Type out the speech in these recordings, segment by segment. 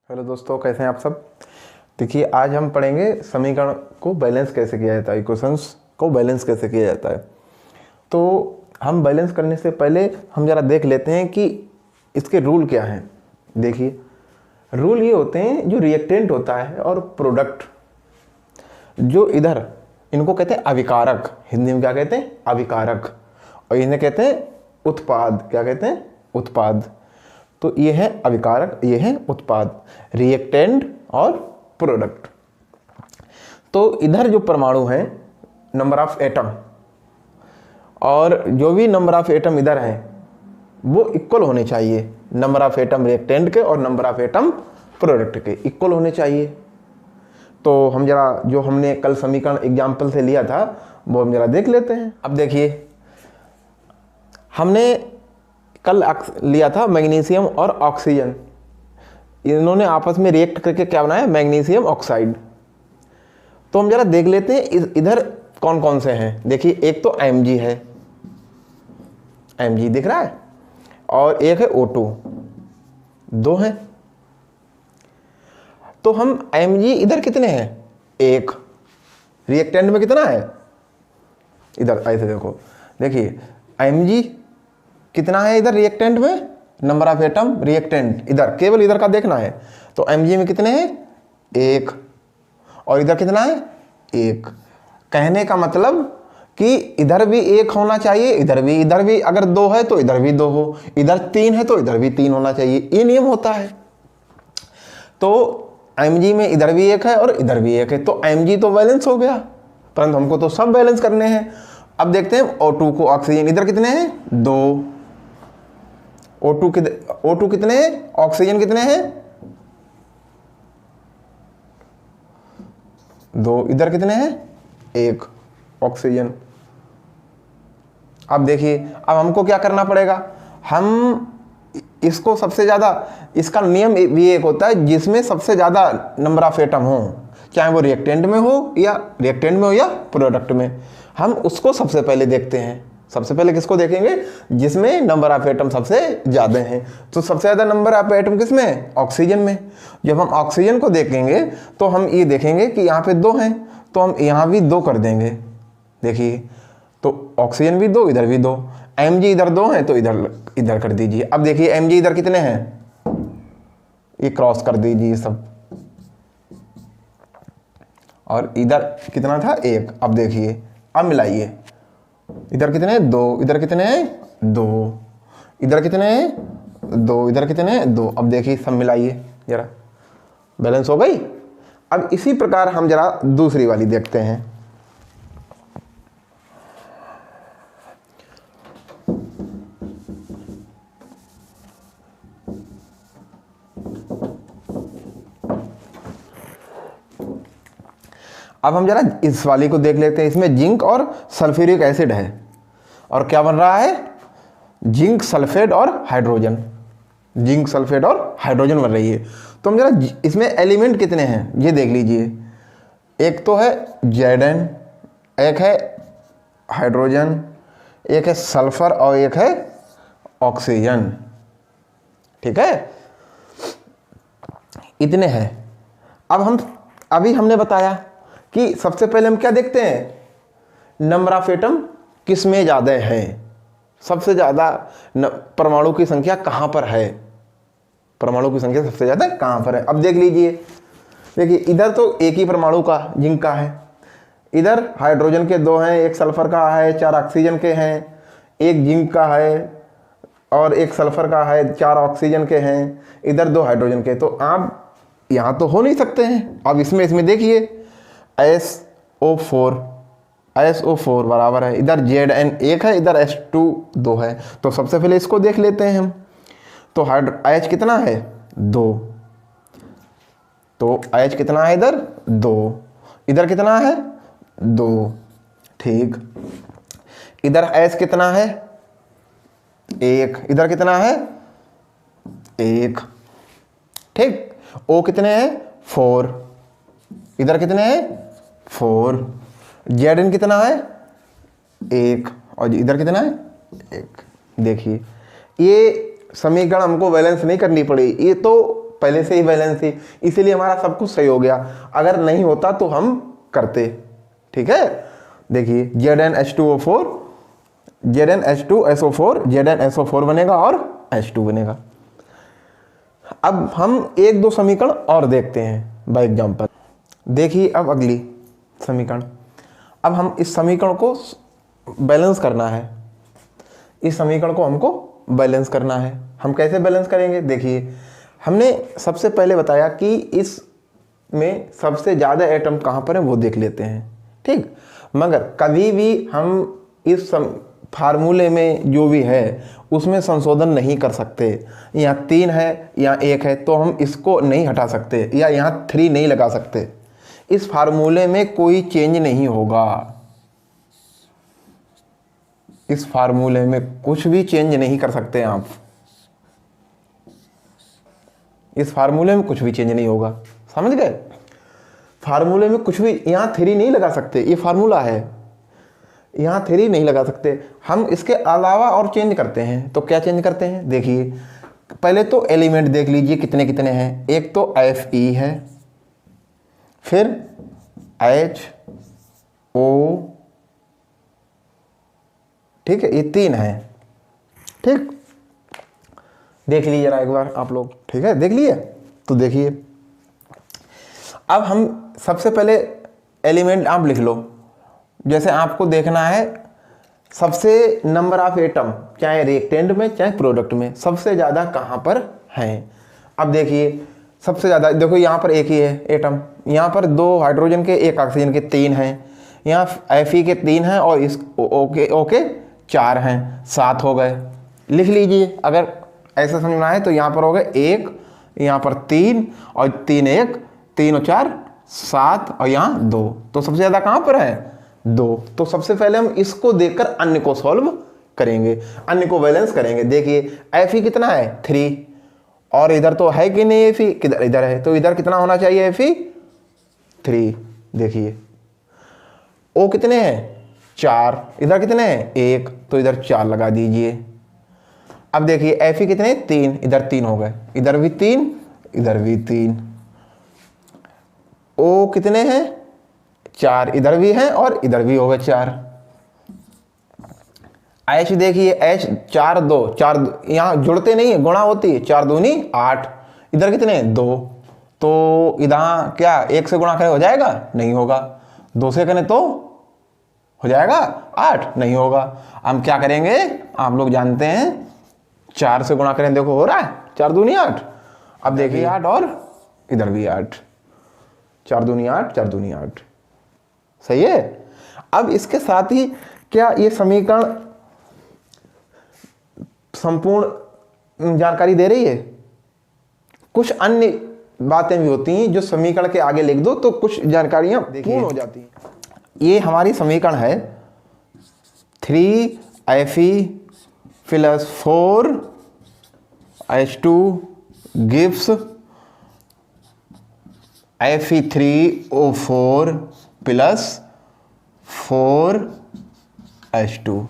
Hello दोस्तों, कैसे हैं आप सब। देखिए, आज हम पढ़ेंगे समीकरण को बैलेंस कैसे किया जाता है, इक्वेशंस को बैलेंस कैसे किया जाता है। तो हम बैलेंस करने से पहले हम ज़रा देख लेते हैं कि इसके रूल क्या हैं। देखिए, रूल ये होते हैं, जो रिएक्टेंट होता है और प्रोडक्ट, जो इधर इनको कहते हैं अभिकारक। हिंदी में क्या कहते हैं? अभिकारक। और इन्हें कहते हैं उत्पाद। क्या कहते हैं? उत्पाद। तो ये है अभिकारक, ये है उत्पाद, रिएक्टेंट और प्रोडक्ट। तो इधर जो परमाणु है, नंबर ऑफ एटम, और जो भी नंबर ऑफ एटम इधर है वो इक्वल होने चाहिए। नंबर ऑफ एटम रिएक्टेंट के और नंबर ऑफ एटम प्रोडक्ट के इक्वल होने चाहिए। तो हम जरा जो हमने कल समीकरण एग्जाम्पल से लिया था वो हम जरा देख लेते हैं। अब देखिए, हमने कल लिया था मैग्नीशियम और ऑक्सीजन। इन्होंने आपस में रिएक्ट करके क्या बनाया? Magnesium oxide. तो हम जरा देख लेते हैं इधर कौन कौन से हैं। देखिए, एक तो Mg है, Mg दिख रहा है, और एक है O2, दो हैं। तो हम Mg इधर कितने हैं? एक। रिएक्टेंट में कितना है? इधर ऐसे देखो, देखिए Mg कितना है इधर रिएक्टेंट में, नंबर ऑफ एटम रिएक्टेंट इधर, केवल इधर का देखना है। तो Mg में कितने हैं? एक। और इधर कितना है? एक। कहने का मतलब कि इधर भी एक होना चाहिए, इधर भी अगर दो है तो इधर भी दो हो, इधर तीन है तो इधर भी तीन होना चाहिए। ये नियम होता है। तो Mg में इधर भी एक है और इधर भी एक है, तो Mg तो बैलेंस हो गया, परंतु हमको तो सब बैलेंस करने हैं। अब देखते हैं O2 को, ऑक्सीजन इधर कितने हैं? दो। O2 कितने हैं? ऑक्सीजन कितने हैं? दो। इधर कितने हैं? एक ऑक्सीजन। अब देखिए, अब हमको क्या करना पड़ेगा? हम इसको सबसे ज़्यादा, इसका नियम भी एक होता है जिसमें सबसे ज़्यादा नंबर ऑफ एटम हो, चाहे वो रिएक्टेंट में हो या प्रोडक्ट में, हम उसको सबसे पहले देखते हैं। सबसे पहले किसको देखेंगे? जिसमें नंबर ऑफ एटम सबसे ज़्यादा हैं। तो सबसे ज़्यादा नंबर ऑफ एटम किसमें? ऑक्सीजन में। जब हम ऑक्सीजन को देखेंगे तो हम ये देखेंगे कि यहाँ पे दो हैं, तो हम यहाँ भी दो कर देंगे। देखिए, तो ऑक्सीजन भी दो, इधर भी दो। Mg इधर दो हैं तो इधर कर दीजिए। अब देखिए, Mg इधर कितने हैं? ये क्रॉस कर दीजिए सब। और इधर कितना था? एक। अब देखिए, अब मिलाइए, इधर कितने हैं? दो। इधर कितने हैं? दो। इधर कितने हैं? दो। इधर कितने हैं? दो। अब देखिए, सब मिलाइए जरा, बैलेंस हो गई। अब इसी प्रकार हम जरा दूसरी वाली देखते हैं। अब हम जरा इस वाली को देख लेते हैं। इसमें जिंक और सल्फ्यूरिक एसिड है, और क्या बन रहा है? जिंक सल्फेट और हाइड्रोजन। जिंक सल्फेट और हाइड्रोजन बन रही है। तो हम जरा इसमें एलिमेंट कितने हैं ये देख लीजिए। एक तो है Zn, एक है हाइड्रोजन, एक है सल्फर और एक है ऑक्सीजन। ठीक है, इतने हैं। अब अभी हमने बताया कि सबसे पहले हम क्या देखते हैं? नंबर ऑफ एटम किस में ज़्यादा है, सबसे ज़्यादा परमाणु की संख्या कहाँ पर है, परमाणु की संख्या सबसे ज़्यादा कहाँ पर है। अब देख लीजिए, देखिए इधर तो एक ही परमाणु का, जिंक का है। इधर हाइड्रोजन के दो हैं, एक सल्फर का है, चार ऑक्सीजन के हैं, एक जिंक का है और एक सल्फर का है, चार ऑक्सीजन के हैं, इधर दो हाइड्रोजन के। तो आप यहाँ तो हो नहीं सकते हैं। अब इसमें देखिए, SO4 बराबर है, इधर Zn एक है, इधर H2 दो है। तो सबसे पहले इसको देख लेते हैं हम। तो H कितना है? दो। तो H कितना है इधर? दो। इधर कितना है? दो। ठीक। इधर H कितना है? एक। इधर कितना है? एक। ठीक। O कितने हैं? 4। इधर कितने हैं? 4। Zn कितना है? एक। और इधर कितना है? एक। देखिए, ये समीकरण हमको बैलेंस नहीं करनी पड़ी, ये तो पहले से ही बैलेंस थी, इसीलिए हमारा सब कुछ सही हो गया। अगर नहीं होता तो हम करते। ठीक है, देखिए ZnH2O4, ZnH2SO4, ZnSO4 बनेगा और H2 बनेगा। अब हम एक दो समीकरण और देखते हैं बाय एग्जांपल। देखिए अब अगली समीकरण, अब हम इस समीकरण को बैलेंस करना है, इस समीकरण को हमको बैलेंस करना है। हम कैसे बैलेंस करेंगे? देखिए हमने सबसे पहले बताया कि इस में सबसे ज़्यादा एटम कहाँ पर है वो देख लेते हैं, ठीक। मगर कभी भी हम इस फार्मूले में जो भी है उसमें संशोधन नहीं कर सकते। यहाँ 3 है, यहाँ 1 है, तो हम इसको नहीं हटा सकते, या यहाँ 3 नहीं लगा सकते। इस फार्मूले में कोई चेंज नहीं होगा, इस फार्मूले में कुछ भी चेंज नहीं कर सकते आप, इस फार्मूले में कुछ भी चेंज नहीं होगा, समझ गए। फार्मूले में कुछ भी, यहाँ 3 नहीं लगा सकते, ये फार्मूला है, यहाँ 3 नहीं लगा सकते। हम इसके अलावा और चेंज करते हैं, तो क्या चेंज करते हैं? देखिए पहले तो एलिमेंट देख लीजिए कितने कितने हैं। एक तो Fe है, फिर HO, ठीक है, ये 3 है, ठीक। देख लीजिए जरा एक बार आप लोग, ठीक है, देख लिए। तो देखिए अब हम सबसे पहले एलिमेंट आप लिख लो। जैसे आपको देखना है सबसे नंबर ऑफ एटम, चाहे रिएक्टेंट में चाहे प्रोडक्ट में, सबसे ज़्यादा कहाँ पर हैं। अब देखिए सबसे ज़्यादा, देखो यहाँ पर एक ही है एटम, यहाँ पर 2 हाइड्रोजन के 1 ऑक्सीजन के 3 हैं, यहाँ Fe के 3 हैं और इस ओके 4 हैं, 7 हो गए। लिख लीजिए अगर ऐसा समझना है तो यहाँ पर हो गए 1, यहाँ पर 3 और 3 1, 3 और 4 7 और यहाँ 2, तो सबसे ज़्यादा कहाँ पर है? 2। तो सबसे पहले हम इसको देखकर अन्य को सॉल्व करेंगे, अन्य को बैलेंस करेंगे। देखिए Fe कितना है? 3, और इधर तो है कि नहीं Fe, किधर इधर है, तो इधर कितना होना चाहिए Fe? 3। देखिए O कितने हैं? 4, इधर कितने हैं? 1, तो इधर 4 लगा दीजिए। अब देखिए Fe कितने? 3, इधर 3 हो गए, इधर भी 3, इधर भी 3। O कितने हैं? 4, इधर भी हैं और इधर भी हो गए 4। H देखिए H 4 2 4, यहाँ जुड़ते नहीं है, गुणा होती है, 4 दूनी 8, इधर कितने? 2, तो इधर क्या 1 से गुणा करें हो जाएगा? नहीं होगा। 2 से करें तो हो जाएगा 8? नहीं होगा। हम क्या करेंगे, आप लोग जानते हैं, 4 से गुणा करें, देखो हो रहा है, 4 दूनी 8। अब देखिए 8 और इधर भी 8, 4 दूनी 8, 4 दूनी 8, सही है। अब इसके साथ ही क्या ये समीकरण संपूर्ण जानकारी दे रही है? कुछ अन्य बातें भी होती हैं जो समीकरण के आगे लिख दो तो कुछ जानकारियां पूर्ण हो जाती हैं। ये हमारी समीकरण है 3Fe + 4H2 gives Fe3O4 + 4H2।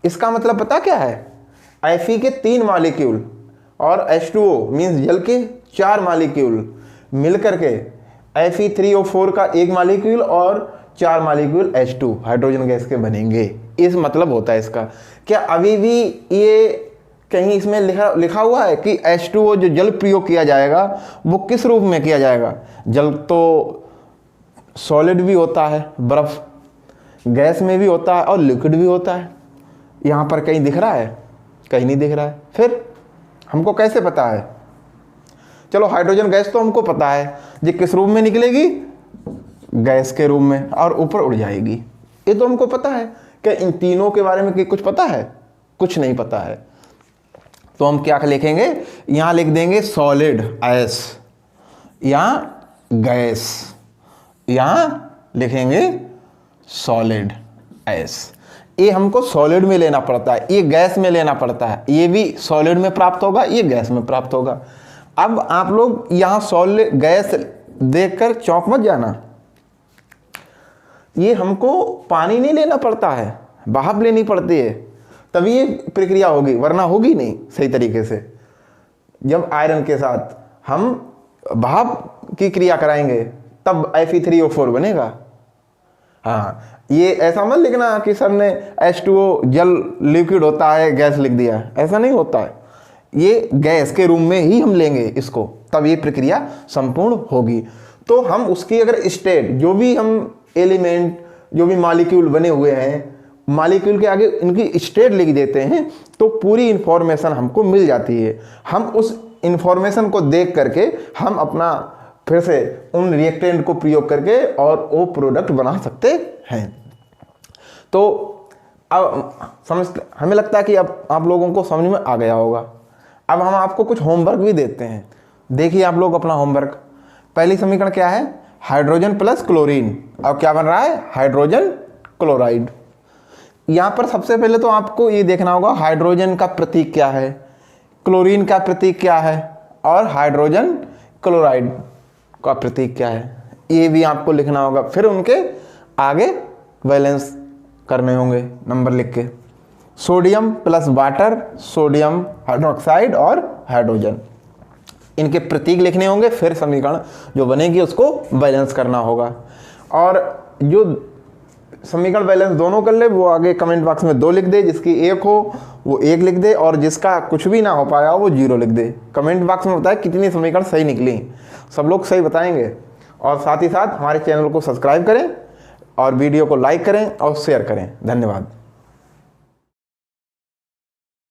इसका मतलब पता क्या है? Fe के 3 मॉलिक्यूल और H2O मीन्स जल के 4 मॉलिक्यूल मिलकर के Fe3O4 का 1 मॉलिक्यूल और 4 मॉलिक्यूल H2 हाइड्रोजन गैस के बनेंगे। इस मतलब होता है इसका। क्या अभी भी ये कहीं इसमें लिखा हुआ है कि H2O जो जल प्रयोग किया जाएगा वो किस रूप में किया जाएगा? जल तो सॉलिड भी होता है, बर्फ, गैस में भी होता है और लिक्विड भी होता है। यहाँ पर कहीं दिख रहा है? कहीं नहीं दिख रहा है। फिर हमको कैसे पता है? चलो हाइड्रोजन गैस तो हमको पता है, ये किस रूप में निकलेगी? गैस के रूप में, और ऊपर उड़ जाएगी। ये तो हमको पता है। क्या इन तीनों के बारे में कुछ पता है? कुछ नहीं पता है। तो हम क्या लिखेंगे? यहाँ लिख देंगे सॉलिड S, यहाँ गैस, यहाँ लिखेंगे सॉलिड S। ये हमको सॉलिड में लेना पड़ता है, ये गैस में लेना पड़ता है। ये भी सॉलिड में प्राप्त होगा, ये गैस में प्राप्त होगा। अब आप लोग यहाँ सॉलिड गैस देखकर चौंक मत जाना। ये हमको पानी नहीं लेना पड़ता है, भाप लेनी पड़ती है, तभी ये प्रक्रिया होगी, वरना होगी नहीं सही तरीके से। जब आयरन के साथ हम भाप की क्रिया कराएंगे तब Fe3O4 बनेगा। हाँ, ये ऐसा मत लिखना कि सर ने H2O जल लिक्विड होता है गैस लिख दिया, ऐसा नहीं होता है। ये गैस के रूम में ही हम लेंगे इसको, तब ये प्रक्रिया संपूर्ण होगी। तो हम उसकी अगर स्टेट, जो भी हम एलिमेंट, जो भी मॉलिक्यूल बने हुए हैं, मॉलिक्यूल के आगे इनकी स्टेट लिख देते हैं तो पूरी इंफॉर्मेशन हमको मिल जाती है। हम उस इंफॉर्मेशन को देख करके हम अपना फिर से उन रिएक्टेंट को प्रयोग करके और वो प्रोडक्ट बना सकते हैं। तो अब हमें लगता है कि अब आप लोगों को समझ में आ गया होगा। अब हम आपको कुछ होमवर्क भी देते हैं। देखिए आप लोग अपना होमवर्क, पहली समीकरण क्या है, हाइड्रोजन प्लस क्लोरीन, अब क्या बन रहा है, हाइड्रोजन क्लोराइड। यहाँ पर सबसे पहले तो आपको ये देखना होगा हाइड्रोजन का प्रतीक क्या है, क्लोरीन का प्रतीक क्या है और हाइड्रोजन क्लोराइड का प्रतीक क्या है, ये भी आपको लिखना होगा। फिर उनके आगे बैलेंस करने होंगे नंबर लिख के। Sodium plus water, sodium hydroxide और हाइड्रोजन, इनके प्रतीक लिखने होंगे। फिर समीकरण जो बनेगी उसको बैलेंस करना होगा। और जो समीकरण बैलेंस दोनों कर ले वो आगे कमेंट बॉक्स में 2 लिख दे, जिसकी 1 हो वो 1 लिख दे और जिसका कुछ भी ना हो पाया वो 0 लिख दे। कमेंट बॉक्स में बताए कितनी समीकरण सही निकली, सब लोग सही बताएंगे। और साथ ही साथ हमारे चैनल को सब्सक्राइब करें और वीडियो को लाइक करें और शेयर करें। धन्यवाद।